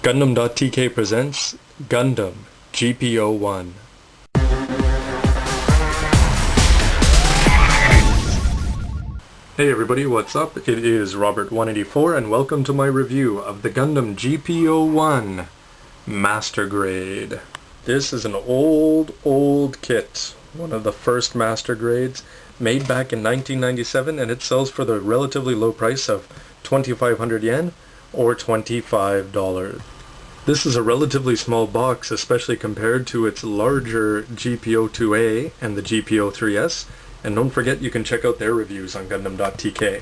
Gundam.tk presents Gundam GP01. Hey everybody, what's up? It is Robert184 and welcome to my review of the Gundam GP01 Master Grade. This is an old kit, one of the first Master Grades, made back in 1997, and it sells for the relatively low price of 2,500 yen or $25. This is a relatively small box, especially compared to its larger GP02A and the GP03S, and don't forget you can check out their reviews on gundam.tk.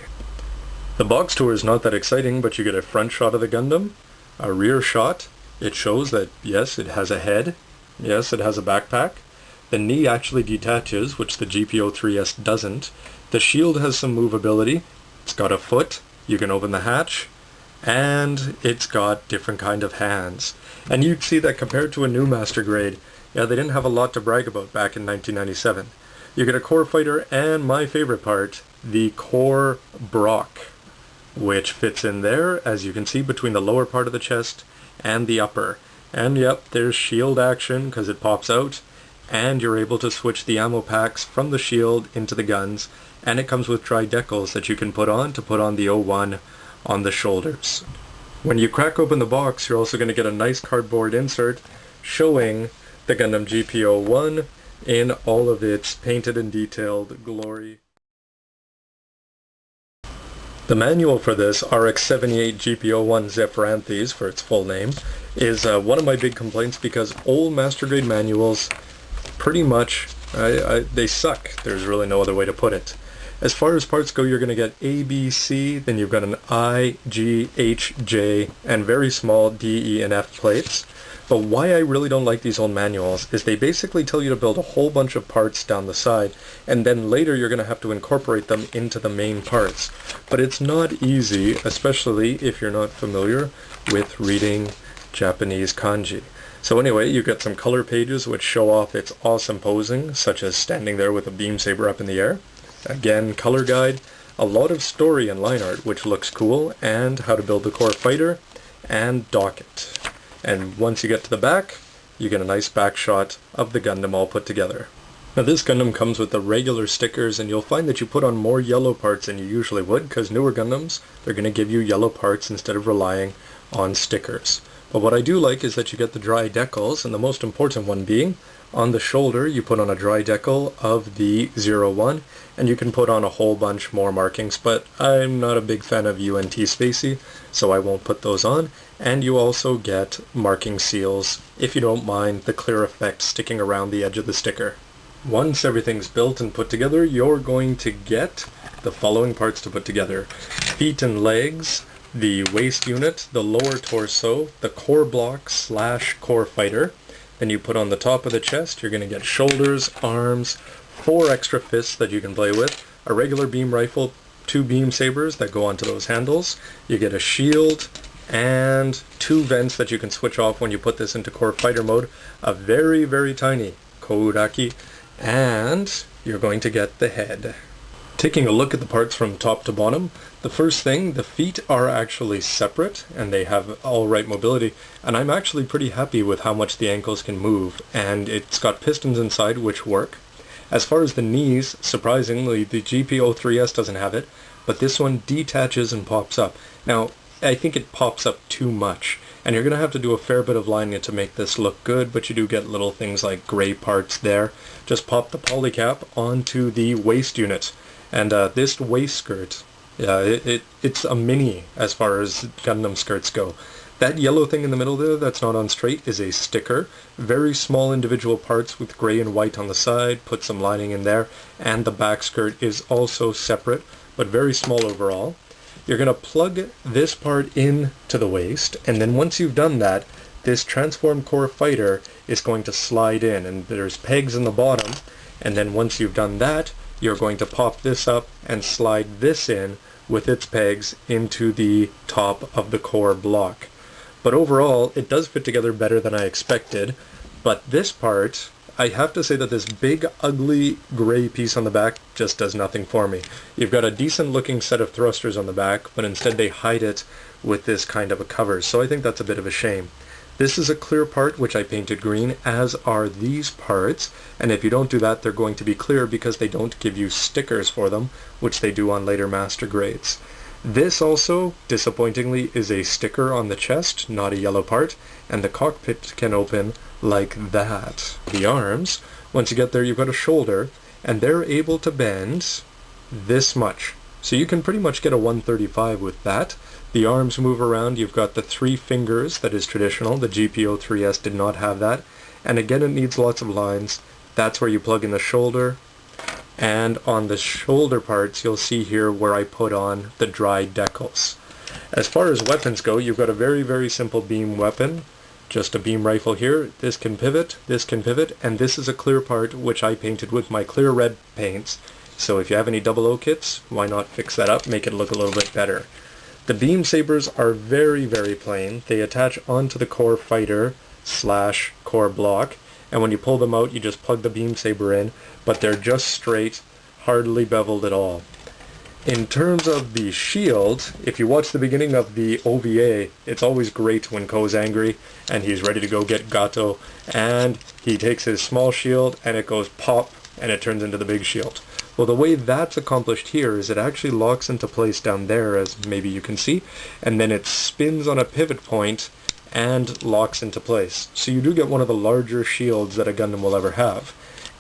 The box tour is not that exciting, but you get a front shot of the Gundam, a rear shot. It shows that yes, it has a head, yes, it has a backpack. The knee actually detaches, which the GP03S doesn't. The shield has some movability. It's got a foot, you can open the hatch, and it's got different kind of hands. And you'd see that compared to a new Master Grade, yeah, they didn't have a lot to brag about back in 1997. You get a core fighter and my favorite part, the core Brock, which fits in there, as you can see, between the lower part of the chest and the upper. And yep, there's shield action because it pops out, and you're able to switch the ammo packs from the shield into the guns, and it comes with dry decals that you can put on the 01 on the shoulders. When you crack open the box, you're also going to get a nice cardboard insert showing the Gundam GP01 in all of its painted and detailed glory. The manual for this, RX-78 GP01 Zephyranthes for its full name, is one of my big complaints because old Master Grade manuals pretty much, they suck. There's really no other way to put it. As far as parts go, you're going to get A, B, C, then you've got an I, G, H, J, and very small D, E, and F plates. But why I really don't like these old manuals is they basically tell you to build a whole bunch of parts down the side, and then later you're going to have to incorporate them into the main parts. But it's not easy, especially if you're not familiar with reading Japanese kanji. So anyway, you get some color pages which show off its awesome posing, such as standing there with a beam saber up in the air. Again, color guide, a lot of story and line art which looks cool, and how to build the core fighter, and docket. And once you get to the back, you get a nice back shot of the Gundam all put together. Now this Gundam comes with the regular stickers, and you'll find that you put on more yellow parts than you usually would, because newer Gundams, they're going to give you yellow parts instead of relying on stickers. But what I do like is that you get the dry decals, and the most important one being, on the shoulder you put on a dry decal of the 01, and you can put on a whole bunch more markings, but I'm not a big fan of UNT Spacey, so I won't put those on. And you also get marking seals, if you don't mind the clear effect sticking around the edge of the sticker. Once everything's built and put together, you're going to get the following parts to put together: feet and legs, the waist unit, the lower torso, the core block / core fighter. Then you put on the top of the chest, you're going to get shoulders, arms, 4 extra fists that you can play with, a regular beam rifle, 2 beam sabers that go onto those handles, you get a shield, and 2 vents that you can switch off when you put this into core fighter mode, a very tiny Kou Uraki, and you're going to get the head. Taking a look at the parts from top to bottom, the first thing, the feet are actually separate and they have alright mobility, and I'm actually pretty happy with how much the ankles can move, and it's got pistons inside which work. As far as the knees, surprisingly, the GP03S doesn't have it, but this one detaches and pops up. Now, I think it pops up too much, and you're going to have to do a fair bit of lining to make this look good, but you do get little things like gray parts there. Just pop the polycap onto the waist unit. And this waist skirt, it's a mini as far as Gundam skirts go. That yellow thing in the middle there that's not on straight is a sticker. Very small individual parts with gray and white on the side, put some lining in there, and the back skirt is also separate, but very small overall. You're going to plug this part in to the waist, and then once you've done that, this transformed core fighter is going to slide in, and there's pegs in the bottom, and then once you've done that, you're going to pop this up and slide this in with its pegs into the top of the core block. But overall, it does fit together better than I expected, but this part, I have to say that this big, ugly, gray piece on the back just does nothing for me. You've got a decent looking set of thrusters on the back, but instead they hide it with this kind of a cover, so I think that's a bit of a shame. This is a clear part which I painted green, as are these parts, and if you don't do that they're going to be clear because they don't give you stickers for them, which they do on later master grades. This also, disappointingly, is a sticker on the chest, not a yellow part, and the cockpit can open like that. The arms, once you get there you've got a shoulder, and they're able to bend this much. So you can pretty much get a 135 with that. The arms move around, you've got the 3 fingers that is traditional, the GP03S did not have that, and again it needs lots of lines. That's where you plug in the shoulder, and on the shoulder parts you'll see here where I put on the dry decals. As far as weapons go, you've got a very simple beam weapon, just a beam rifle here. This can pivot, and this is a clear part which I painted with my clear red paints. So if you have any 00 kits, why not fix that up, make it look a little bit better. The beam sabers are very plain. They attach onto the core fighter / core block, and when you pull them out you just plug the beam saber in, but they're just straight, hardly beveled at all. In terms of the shield, if you watch the beginning of the OVA, it's always great when Kou's angry and he's ready to go get Gato, and he takes his small shield and it goes pop and it turns into the big shield. Well, the way that's accomplished here is it actually locks into place down there, as maybe you can see, and then it spins on a pivot point and locks into place. So you do get one of the larger shields that a Gundam will ever have.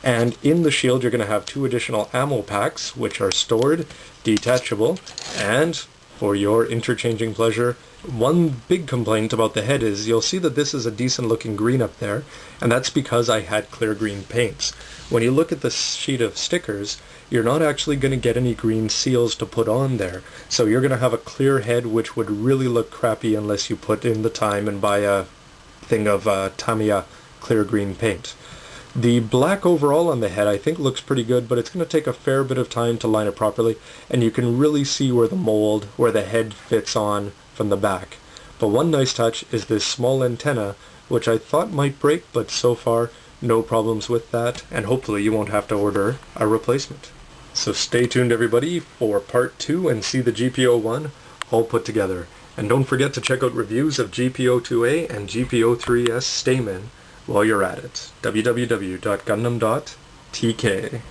And in the shield you're going to have 2 additional ammo packs, which are stored, detachable, and for your interchanging pleasure. One big complaint about the head is you'll see that this is a decent looking green up there, and that's because I had clear green paints. When you look at the sheet of stickers, you're not actually going to get any green seals to put on there, so you're going to have a clear head which would really look crappy unless you put in the time and buy a thing of Tamiya clear green paint. The black overall on the head I think looks pretty good, but it's going to take a fair bit of time to line it properly, and you can really see where the mold, where the head fits on from the back. But one nice touch is this small antenna, which I thought might break, but so far no problems with that, and hopefully you won't have to order a replacement. So stay tuned everybody for part 2 and see the GP01 all put together. And don't forget to check out reviews of GP02A and GP03S Stamen while you're at it. www.gundam.tk.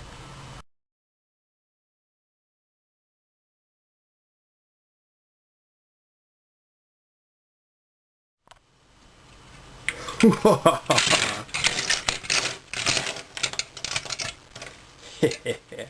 Hehehe